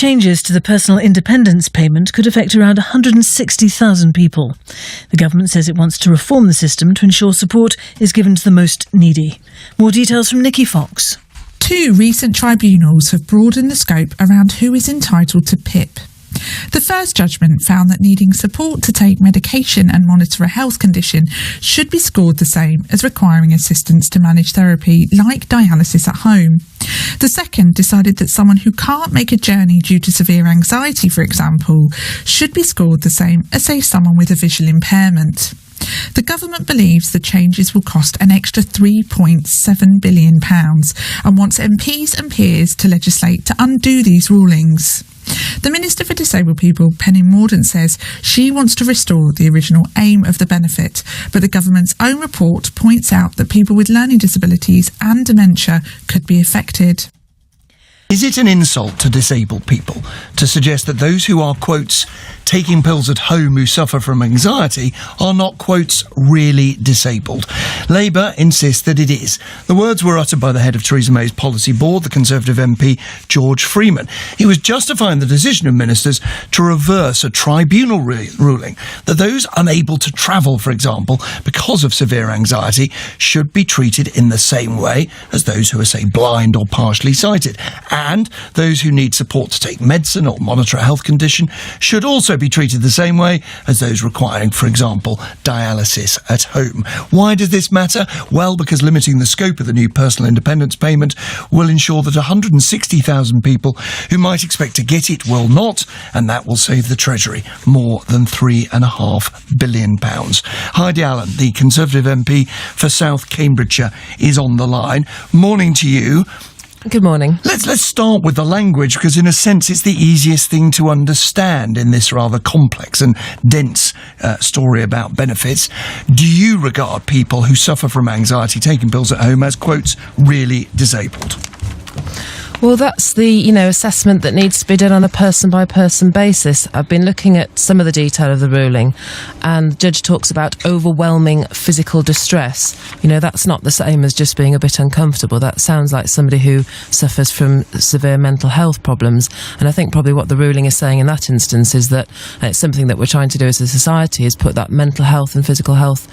Changes to the personal independence payment could affect around 160,000 people. The government says it wants to reform the system to ensure support is given to the most needy. More details from Nikki Fox. 2 recent tribunals have broadened the scope around who is entitled to PIP. The first judgment found that needing support to take medication and monitor a health condition should be scored the same as requiring assistance to manage therapy, like dialysis at home. The second decided that someone who can't make a journey due to severe anxiety, for example, should be scored the same as, say, someone with a visual impairment. The government believes the changes will cost an extra £3.7 billion and wants MPs and peers to legislate to undo these rulings. The Minister for Disabled People, Penny Mordaunt, says she wants to restore the original aim of the benefit, but the government's own report points out that people with learning disabilities and dementia could be affected. Is it an insult to disabled people to suggest that those who are, quotes, taking pills at home who suffer from anxiety are not, quotes, really disabled? Labour insists that it is. The words were uttered by the head of Theresa May's policy board, the Conservative MP George Freeman. He was justifying the decision of ministers to reverse a tribunal ruling that those unable to travel, for example, because of severe anxiety, should be treated in the same way as those who are, say, blind or partially sighted. And those who need support to take medicine or monitor a health condition should also be treated the same way as those requiring, for example, dialysis at home. Why does this matter? Well, because limiting the scope of the new personal independence payment will ensure that 160,000 people who might expect to get it will not, and that will save the Treasury more than £3.5 billion. Heidi Allen, the Conservative MP for South Cambridgeshire, is on the line. Morning to you. Good morning. Let's start with the language, because in a sense it's the easiest thing to understand in this rather complex and dense story about benefits. Do you regard people who suffer from anxiety taking pills at home as, quotes, really disabled? Well, that's the, assessment that needs to be done on a person-by-person basis. I've been looking at some of the detail of the ruling, and the judge talks about overwhelming physical distress. That's not the same as just being a bit uncomfortable. That sounds like somebody who suffers from severe mental health problems. And I think probably what the ruling is saying in that instance is that it's something that we're trying to do as a society, is put that mental health and physical health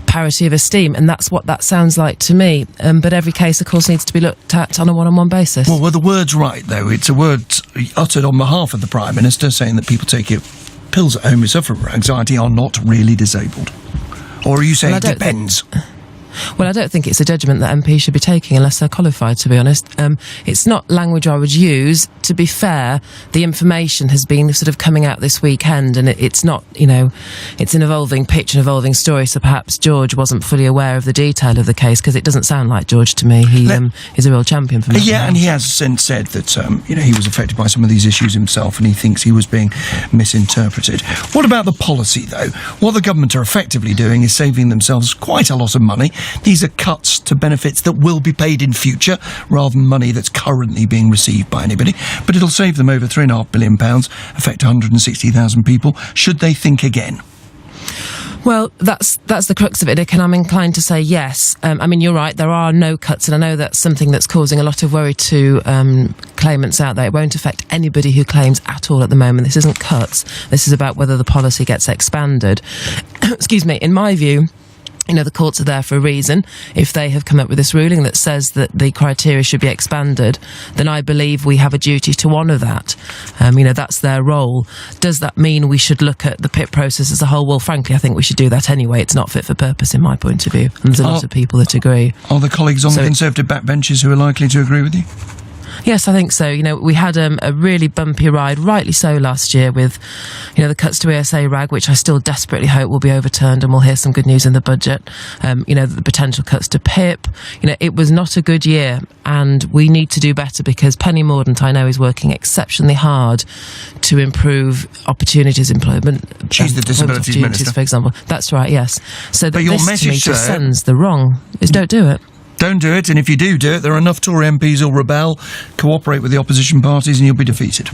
parity of esteem. And that's what that sounds like to me. But every case, of course, needs to be looked at on a one-on-one basis. Well, were the words right, though? It's a word uttered on behalf of the Prime Minister, saying that people taking pills at home who suffer from anxiety are not really disabled. Or are you saying it depends? Well, I don't think it's a judgment that MPs should be taking unless they're qualified, to be honest. It's not language I would use. To be fair, the information has been sort of coming out this weekend, and it's not, it's an evolving pitch, an evolving story, so perhaps George wasn't fully aware of the detail of the case, because it doesn't sound like George to me. He is a real champion for me. Yeah, and he has since said that, he was affected by some of these issues himself, and he thinks he was being misinterpreted. What about the policy, though? What the government are effectively doing is saving themselves quite a lot of money. These are cuts to benefits that will be paid in future, rather than money that's currently being received by anybody. But it'll save them over £3.5 billion, affect 160,000 people. Should they think again? Well, that's the crux of it, Nick, and I'm inclined to say yes. You're right, there are no cuts, and I know that's something that's causing a lot of worry to claimants out there. It won't affect anybody who claims at all at the moment. This isn't cuts. This is about whether the policy gets expanded. Excuse me, in my view, the courts are there for a reason. If they have come up with this ruling that says that the criteria should be expanded, then I believe we have a duty to honour that. That's their role. Does that mean we should look at the PIP process as a whole? Well, frankly, I think we should do that anyway. It's not fit for purpose in my point of view. And there's a lot of people that agree. Are there colleagues on the Conservative backbenches who are likely to agree with you? Yes, I think so. We had a really bumpy ride, rightly so, last year with, the cuts to ESA RAG, which I still desperately hope will be overturned, and we'll hear some good news in the budget. The potential cuts to PIP. It was not a good year, and we need to do better, because Penny Mordaunt, I know, is working exceptionally hard to improve opportunities, employment. She's the Disabilities Minister, for example. That's right, yes. So but your this message, to me just sends the wrong. Is don't do it. Don't do it, and if you do it, there are enough Tory MPs who'll rebel, cooperate with the opposition parties, and you'll be defeated.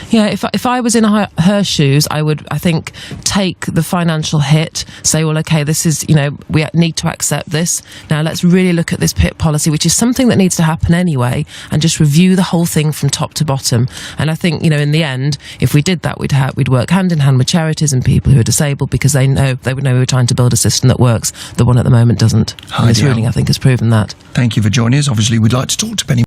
Yeah, if I was in her shoes, I would, I think, take the financial hit, say, well, okay, this is, we need to accept this. Now let's really look at this PIP policy, which is something that needs to happen anyway, and just review the whole thing from top to bottom. And I think, in the end, if we did that, we'd work hand in hand with charities and people who are disabled, because they would know we were trying to build a system that works. The one at the moment doesn't. And this ruling, I think, has proven that. Thank you for joining us. Obviously, we'd like to talk to Penny